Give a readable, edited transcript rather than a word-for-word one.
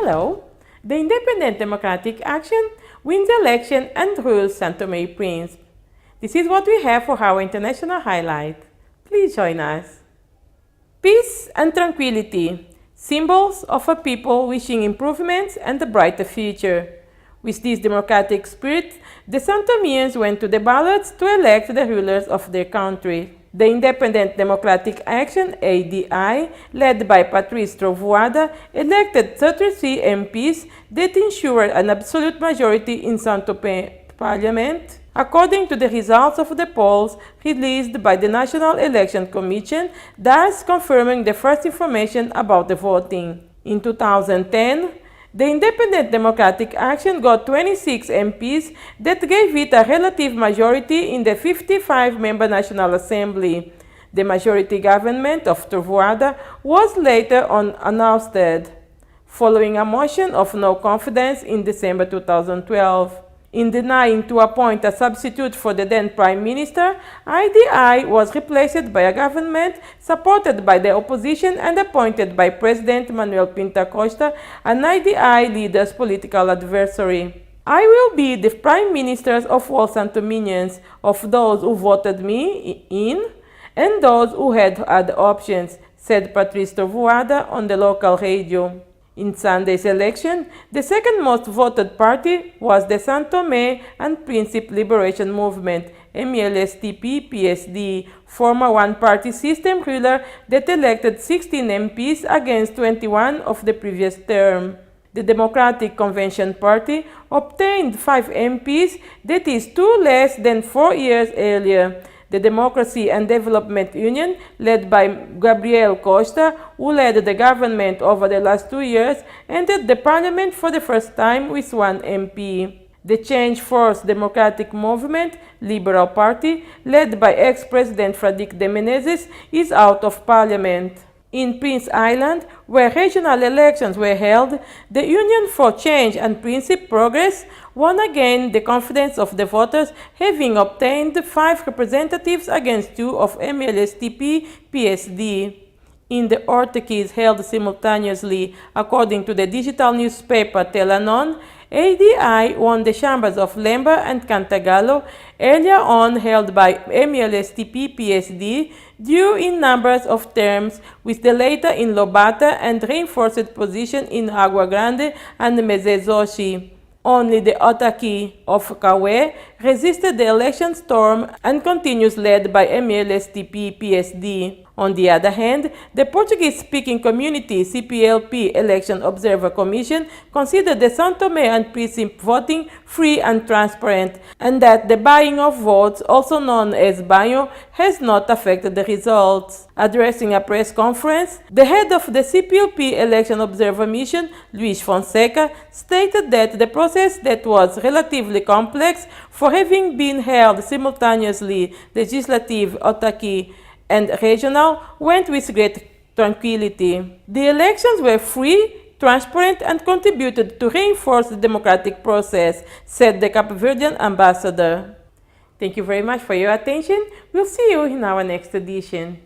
Hello! The Independent Democratic Action wins election and rules Santo Tomé and Príncipe. This is what we have for our international highlight. Please join us. Peace and tranquility, symbols of a people wishing improvements and a brighter future. With this democratic spirit, the Santomians went to the ballots to elect the rulers of their country. The Independent Democratic Action, ADI, led by Patrice Trovoada, elected 33 MPs that ensured an absolute majority in Santo Tomé Parliament, according to the results of the polls released by the National Election Commission, thus confirming the first information about the voting. In 2010, the Independent Democratic Action got 26 MPs that gave it a relative majority in the 55-member National Assembly. The majority government of Trovoada was later ousted, following a motion of no confidence in December 2012. In denying to appoint a substitute for the then Prime Minister, IDI was replaced by a government supported by the opposition and appointed by President Manuel Pinto Costa, an IDI leader's political adversary. I will be the Prime Ministers of all Santominians, of those who voted me in and those who had other options, said Patrice Trovoada on the local radio. In Sunday's election, the second most voted party was the Santo Tomé and Príncipe Liberation Movement, MLSTP-PSD, former one-party system ruler that elected 16 MPs against 21 of the previous term. The Democratic Convention Party obtained 5 MPs, that is 2 less than 4 years earlier. The Democracy and Development Union, led by Gabriel Costa, who led the government over the last 2 years, entered the parliament for the first time with 1 MP. The Change Force Democratic Movement, Liberal Party, led by ex-President Fradique de Menezes, is out of parliament. In Prince Island, where regional elections were held, the Union for Change and Principe Progress won again the confidence of the voters, having obtained 5 representatives against 2 of MLSTP-PSD. In the Ortequis held simultaneously, according to the digital newspaper Telanon, ADI won the chambers of Lemba and Cantagalo, earlier on held by MLSTP-PSD, due in numbers of terms, with the later in Lobata and reinforced position in Agua Grande and Mezezoshi. Only the Otaki of Kawe resisted the election storm and continues led by MLSTP-PSD. On the other hand, the Portuguese-speaking community CPLP Election Observer Commission considered the Santo Tomé and Príncipe voting free and transparent, and that the buying of votes, also known as banho, has not affected the results. Addressing a press conference, the head of the CPLP Election Observer Mission, Luis Fonseca, stated that the process that was relatively complex for having been held simultaneously, legislative, Otaki, and regional, went with great tranquility. The elections were free, transparent, and contributed to reinforce the democratic process, said the Cape Verdean ambassador. Thank you very much for your attention. We'll see you in our next edition.